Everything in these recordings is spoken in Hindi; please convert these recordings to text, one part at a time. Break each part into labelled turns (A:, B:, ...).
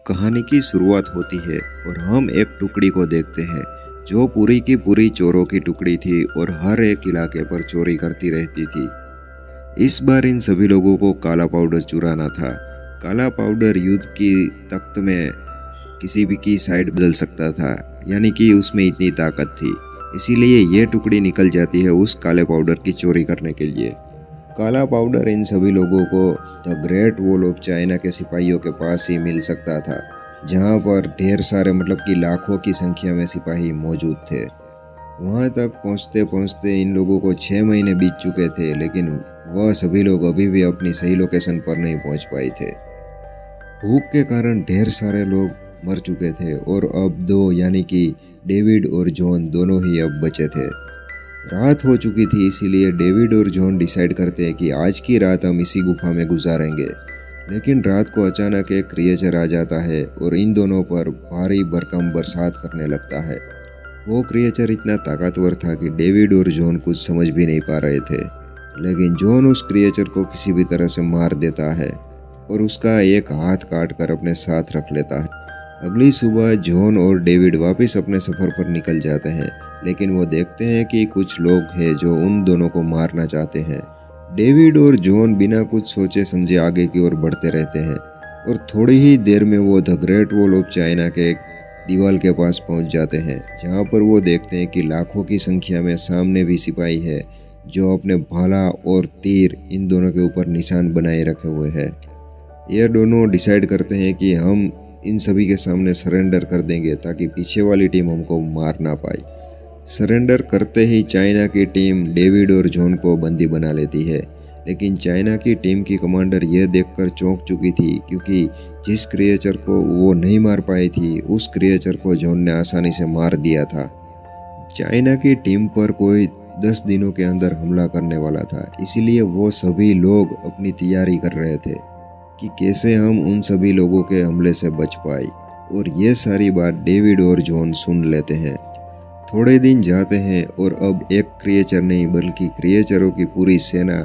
A: कहानी की शुरुआत होती है और हम एक टुकड़ी को देखते हैं जो पूरी की पूरी चोरों की टुकड़ी थी और हर एक इलाके पर चोरी करती रहती थी। इस बार इन सभी लोगों को काला पाउडर चुराना था। काला पाउडर युद्ध की तख्त में किसी भी की साइड बदल सकता था, यानी कि उसमें इतनी ताकत थी। इसीलिए ये टुकड़ी निकल जाती है उस काले पाउडर की चोरी करने के लिए। काला पाउडर इन सभी लोगों को the Great Wall of China के सिपाहियों के पास ही मिल सकता था, जहां पर ढेर सारे कि लाखों की संख्या में सिपाही मौजूद थे। वहां तक पहुंचते पहुंचते इन लोगों को 6 महीने बीत चुके थे, लेकिन वह सभी लोग अभी भी अपनी सही लोकेशन पर नहीं पहुंच पाए थे। भूख के कारण ढेर सारे लोग मर चुके थे और अब दो यानी कि डेविड और जॉन दोनों ही अब बचे थे। रात हो चुकी थी, इसीलिए डेविड और जॉन डिसाइड करते हैं कि आज की रात हम इसी गुफा में गुजारेंगे। लेकिन रात को अचानक एक क्रिएचर आ जाता है और इन दोनों पर भारी भरकम बरसात करने लगता है। वो क्रिएचर इतना ताकतवर था कि डेविड और जॉन कुछ समझ भी नहीं पा रहे थे, लेकिन जॉन उस क्रिएचर को किसी भी तरह से मार देता है और उसका एक हाथ काट कर अपने साथ रख लेता है। अगली सुबह जॉन और डेविड वापस अपने सफ़र पर निकल जाते हैं, लेकिन वो देखते हैं कि कुछ लोग हैं जो उन दोनों को मारना चाहते हैं। डेविड और जॉन बिना कुछ सोचे समझे आगे की ओर बढ़ते रहते हैं और थोड़ी ही देर में वो the Great Wall of China के एक दीवार के पास पहुंच जाते हैं, जहां पर वो देखते हैं कि लाखों की संख्या में सामने भी सिपाही है जो अपने भाला और तीर इन दोनों के ऊपर निशान बनाए रखे हुए हैं। ये दोनों डिसाइड करते हैं कि हम इन सभी के सामने सरेंडर कर देंगे ताकि पीछे वाली टीम हमको मार ना पाए। सरेंडर करते ही चाइना की टीम डेविड और जॉन को बंदी बना लेती है, लेकिन चाइना की टीम की कमांडर यह देखकर चौंक चुकी थी, क्योंकि जिस क्रिएचर को वो नहीं मार पाई थी उस क्रिएचर को जॉन ने आसानी से मार दिया था। चाइना की टीम पर कोई 10 दिनों के अंदर हमला करने वाला था, इसीलिए वो सभी लोग अपनी तैयारी कर रहे थे कि कैसे हम उन सभी लोगों के हमले से बच पाए। और ये सारी बात डेविड और जॉन सुन लेते हैं। थोड़े दिन जाते हैं और अब एक क्रिएचर नहीं बल्कि क्रिएचरों की पूरी सेना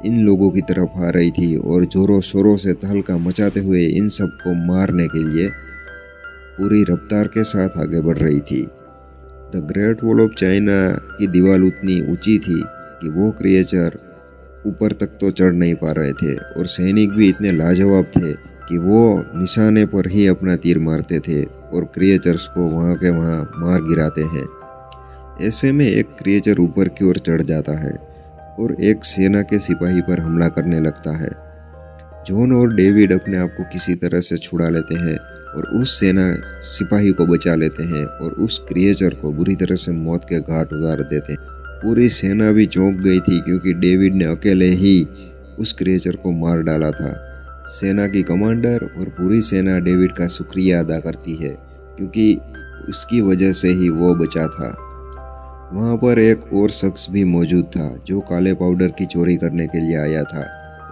A: इन लोगों की तरफ आ रही थी और जोरों शोरों से तहलका मचाते हुए इन सबको मारने के लिए पूरी रफ्तार के साथ आगे बढ़ रही थी। The Great Wall of China की दीवार उतनी ऊंची थी कि वो क्रिएचर ऊपर तक तो चढ़ नहीं पा रहे थे और सैनिक भी इतने लाजवाब थे कि वो निशाने पर ही अपना तीर मारते थे और क्रिएचर्स को वहाँ के वहाँ मार गिराते हैं। ऐसे में एक क्रिएचर ऊपर की ओर चढ़ जाता है और एक सेना के सिपाही पर हमला करने लगता है। जॉन और डेविड अपने आप को किसी तरह से छुड़ा लेते हैं और उस सेना सिपाही को बचा लेते हैं और उस क्रिएचर को बुरी तरह से मौत के घाट उतार देते हैं। पूरी सेना भी चौंक गई थी, क्योंकि डेविड ने अकेले ही उस क्रिएचर को मार डाला था। सेना की कमांडर और पूरी सेना डेविड का शुक्रिया अदा करती है, क्योंकि उसकी वजह से ही वो बचा था। वहाँ पर एक और शख्स भी मौजूद था जो काले पाउडर की चोरी करने के लिए आया था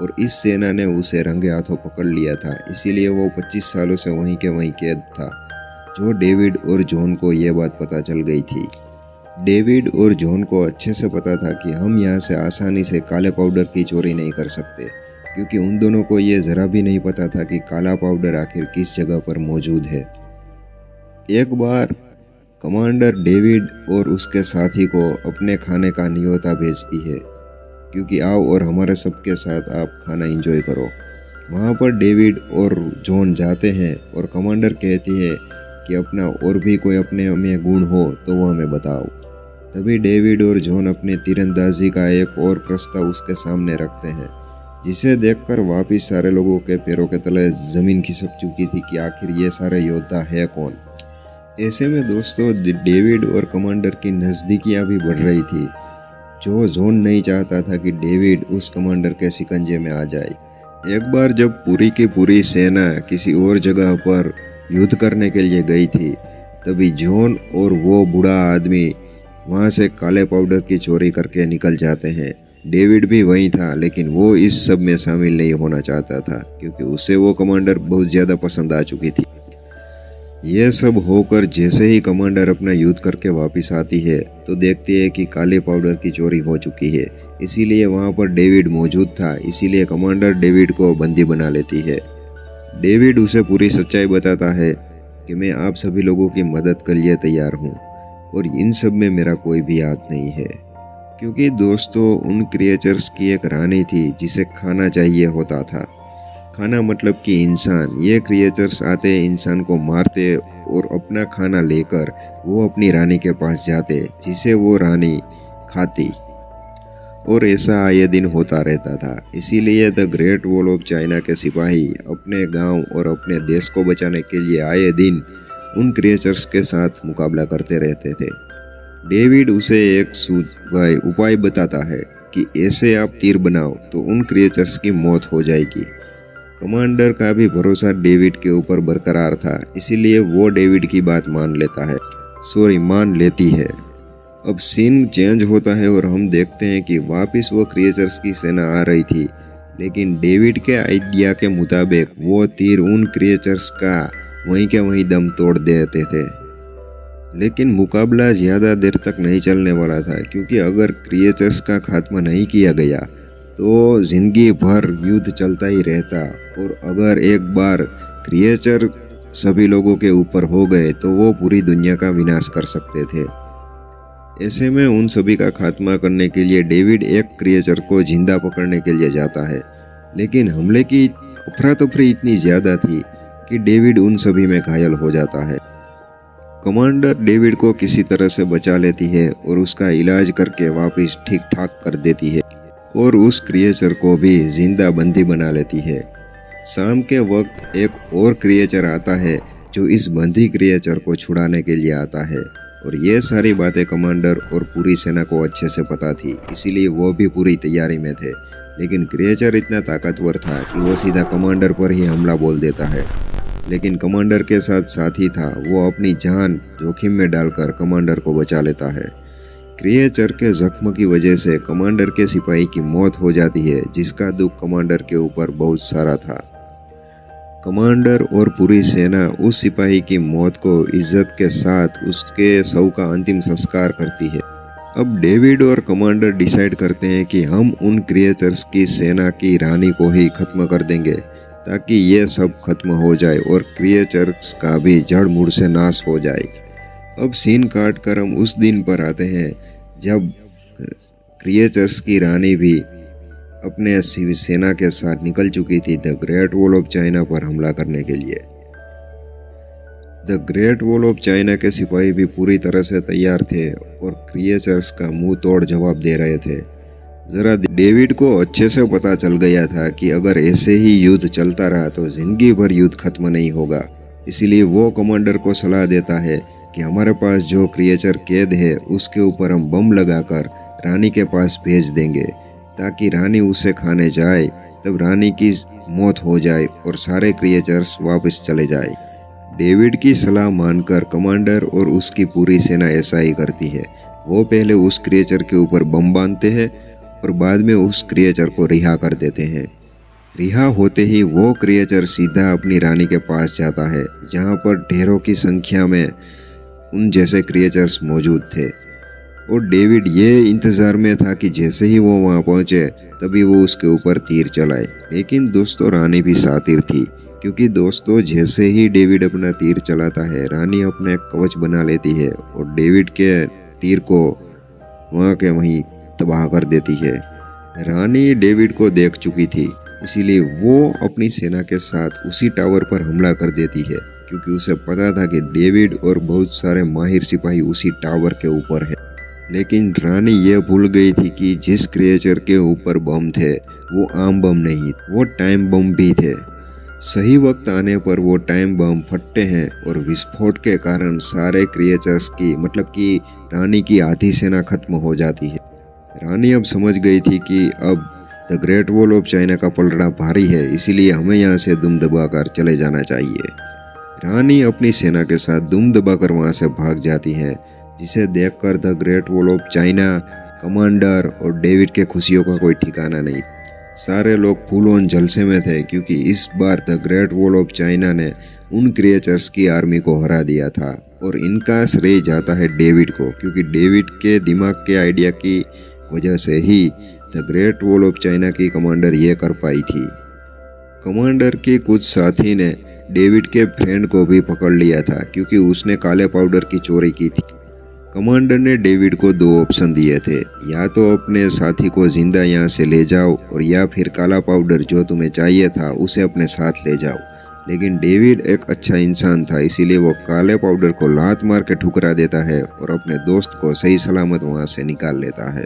A: और इस सेना ने उसे रंगे हाथों पकड़ लिया था, इसीलिए वो 25 सालों से वहीं के वहीं कैद था। जो डेविड और जॉन को ये बात पता चल गई थी। डेविड और जॉन को अच्छे से पता था कि हम यहाँ से आसानी से काले पाउडर की चोरी नहीं कर सकते, क्योंकि उन दोनों को ये ज़रा भी नहीं पता था कि काला पाउडर आखिर किस जगह पर मौजूद है। एक बार कमांडर डेविड और उसके साथी को अपने खाने का न्योता भेजती है, क्योंकि आओ और हमारे सबके साथ आप खाना एंजॉय करो। वहाँ पर डेविड और जॉन जाते हैं और कमांडर कहती है कि अपना और भी कोई अपने में गुण हो तो वो हमें बताओ। तभी डेविड और जॉन अपने तीरंदाजी का एक और प्रस्ताव उसके सामने रखते हैं, जिसे देखकर वापिस सारे लोगों के पैरों के तले ज़मीन खिसक चुकी थी कि आखिर ये सारे योद्धा है कौन। ऐसे में दोस्तों डेविड और कमांडर की नज़दीकियाँ भी बढ़ रही थी। जो जॉन नहीं चाहता था कि डेविड उस कमांडर के शिकंजे में आ जाए। एक बार जब पूरी की पूरी सेना किसी और जगह पर युद्ध करने के लिए गई थी, तभी जॉन और वो बूढ़ा आदमी वहाँ से काले पाउडर की चोरी करके निकल जाते हैं। डेविड भी वहीं था, लेकिन वो इस सब में शामिल नहीं होना चाहता था, क्योंकि उसे वो कमांडर बहुत ज़्यादा पसंद आ चुकी थी। यह सब होकर जैसे ही कमांडर अपना युद्ध करके वापस आती है तो देखती है कि काले पाउडर की चोरी हो चुकी है। इसीलिए वहाँ पर डेविड मौजूद था, इसीलिए कमांडर डेविड को बंदी बना लेती है। डेविड उसे पूरी सच्चाई बताता है कि मैं आप सभी लोगों की मदद के लिए तैयार हूँ और इन सब में मेरा कोई भी हाथ नहीं है, क्योंकि दोस्तों उन क्रिएचर्स की एक रानी थी जिसे खाना चाहिए होता था। खाना मतलब कि इंसान। ये क्रिएचर्स आते इंसान को मारते और अपना खाना लेकर वो अपनी रानी के पास जाते, जिसे वो रानी खाती, और ऐसा आए दिन होता रहता था। इसीलिए the Great Wall of China के सिपाही अपने गांव और अपने देश को बचाने के लिए आए दिन उन क्रिएचर्स के साथ मुकाबला करते रहते थे। डेविड उसे एक उपाय बताता है कि ऐसे आप तीर बनाओ तो उन क्रिएचर्स की मौत हो जाएगी। कमांडर का भी भरोसा डेविड के ऊपर बरकरार था, इसीलिए वो डेविड की बात मान लेती है। अब सीन चेंज होता है और हम देखते हैं कि वापस वो क्रिएचर्स की सेना आ रही थी, लेकिन डेविड के आइडिया के मुताबिक वो तीर उन क्रिएचर्स का वहीं के वहीं दम तोड़ देते थे। लेकिन मुकाबला ज़्यादा देर तक नहीं चलने वाला था, क्योंकि अगर क्रिएचर्स का खात्मा नहीं किया गया तो जिंदगी भर युद्ध चलता ही रहता, और अगर एक बार क्रिएचर सभी लोगों के ऊपर हो गए तो वो पूरी दुनिया का विनाश कर सकते थे। ऐसे में उन सभी का खात्मा करने के लिए डेविड एक क्रिएचर को जिंदा पकड़ने के लिए जाता है, लेकिन हमले की अफरा तफरी इतनी ज़्यादा थी कि डेविड उन सभी में घायल हो जाता है। कमांडर डेविड को किसी तरह से बचा लेती है और उसका इलाज करके वापस ठीक ठाक कर देती है, और उस क्रिएचर को भी जिंदा बंदी बना लेती है। शाम के वक्त एक और क्रिएचर आता है जो इस बंदी क्रिएचर को छुड़ाने के लिए आता है, और ये सारी बातें कमांडर और पूरी सेना को अच्छे से पता थी, इसीलिए वो भी पूरी तैयारी में थे। लेकिन क्रिएचर इतना ताकतवर था कि वो सीधा कमांडर पर ही हमला बोल देता है। लेकिन कमांडर के साथ साथी था, वो अपनी जान जोखिम में डालकर कमांडर को बचा लेता है। क्रिएचर के जख्म की वजह से कमांडर के सिपाही की मौत हो जाती है, जिसका दुख कमांडर के ऊपर बहुत सारा था। कमांडर और पूरी सेना उस सिपाही की मौत को इज्जत के साथ उसके शव का अंतिम संस्कार करती है। अब डेविड और कमांडर डिसाइड करते हैं कि हम उन क्रिएचर्स की सेना की रानी को ही खत्म कर देंगे, ताकि ये सब खत्म हो जाए और क्रिएचर्स का भी जड़ मूड़ से नाश हो जाए। अब सीन काट कर हम उस दिन पर आते हैं जब क्रिएचर्स की रानी भी अपने सेना के साथ निकल चुकी थी the Great Wall of China पर हमला करने के लिए। The Great Wall of China के सिपाही भी पूरी तरह से तैयार थे और क्रिएचर्स का मुंह तोड़ जवाब दे रहे थे। जरा डेविड को अच्छे से पता चल गया था कि अगर ऐसे ही युद्ध चलता रहा तो जिंदगी भर युद्ध खत्म नहीं होगा। इसीलिए वो कमांडर को सलाह देता है कि हमारे पास जो क्रिएचर कैद है उसके ऊपर हम बम लगाकर रानी के पास भेज देंगे, ताकि रानी उसे खाने जाए, तब रानी की मौत हो जाए और सारे क्रिएचर्स वापस चले जाए। डेविड की सलाह मानकर कमांडर और उसकी पूरी सेना ऐसा ही करती है। वो पहले उस क्रिएचर के ऊपर बम बांधते हैं और बाद में उस क्रिएचर को रिहा कर देते हैं। रिहा होते ही वो क्रिएचर सीधा अपनी रानी के पास जाता है, जहाँ पर ढेरों की संख्या में उन जैसे क्रिएचर्स मौजूद थे, और डेविड ये इंतज़ार में था कि जैसे ही वो वहाँ पहुँचे तभी वो उसके ऊपर तीर चलाए। लेकिन दोस्तों रानी भी शातिर थी, क्योंकि दोस्तों जैसे ही डेविड अपना तीर चलाता है रानी अपना एक कवच बना लेती है और डेविड के तीर को वहाँ के वहीं तबाह कर देती है। रानी डेविड को देख चुकी थी, इसीलिए वो अपनी सेना के साथ उसी टावर पर हमला कर देती है, क्योंकि उसे पता था कि डेविड और बहुत सारे माहिर सिपाही उसी टावर के ऊपर हैं। लेकिन रानी ये भूल गई थी कि जिस क्रिएचर के ऊपर बम थे वो आम बम नहीं, वो टाइम बम भी थे। सही वक्त आने पर वो टाइम बम फटते हैं और विस्फोट के कारण सारे क्रिएचर्स की मतलब कि रानी की आधी सेना खत्म हो जाती है। रानी अब समझ गई थी कि अब the Great Wall of China का पलड़ा भारी है, इसीलिए हमें यहाँ से दुम दबाकर चले जाना चाहिए। रानी अपनी सेना के साथ दुम दबाकर वहाँ से भाग जाती है, जिसे देखकर the Great Wall of China, commander और डेविड के खुशियों का कोई ठिकाना नहीं। सारे लोग फुल ऑन जलसे में थे, क्योंकि इस बार the Great Wall of China ने उन क्रिएचर्स की आर्मी को हरा दिया था, और इनका श्रेय जाता है डेविड को, क्योंकि डेविड के दिमाग के आइडिया की वजह से ही the Great Wall of China की कमांडर ये कर पाई थी। कमांडर के कुछ साथी ने डेविड के फ्रेंड को भी पकड़ लिया था क्योंकि उसने काले पाउडर की चोरी की थी। कमांडर ने डेविड को 2 ऑप्शन दिए थे, या तो अपने साथी को जिंदा यहाँ से ले जाओ और या फिर काला पाउडर जो तुम्हें चाहिए था उसे अपने साथ ले जाओ। लेकिन डेविड एक अच्छा इंसान था, इसीलिए वो काले पाउडर को लात मार के ठुकरा देता है और अपने दोस्त को सही सलामत वहाँ से निकाल लेता है।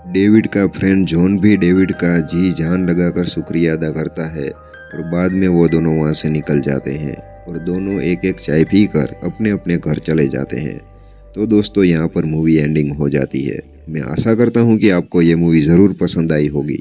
A: डेविड का फ्रेंड जॉन भी डेविड का जी जान लगाकर शुक्रिया अदा करता है और बाद में वो दोनों वहाँ से निकल जाते हैं और दोनों एक एक चाय पीकर अपने अपने घर चले जाते हैं। तो दोस्तों यहाँ पर मूवी एंडिंग हो जाती है। मैं आशा करता हूँ कि आपको ये मूवी ज़रूर पसंद आई होगी।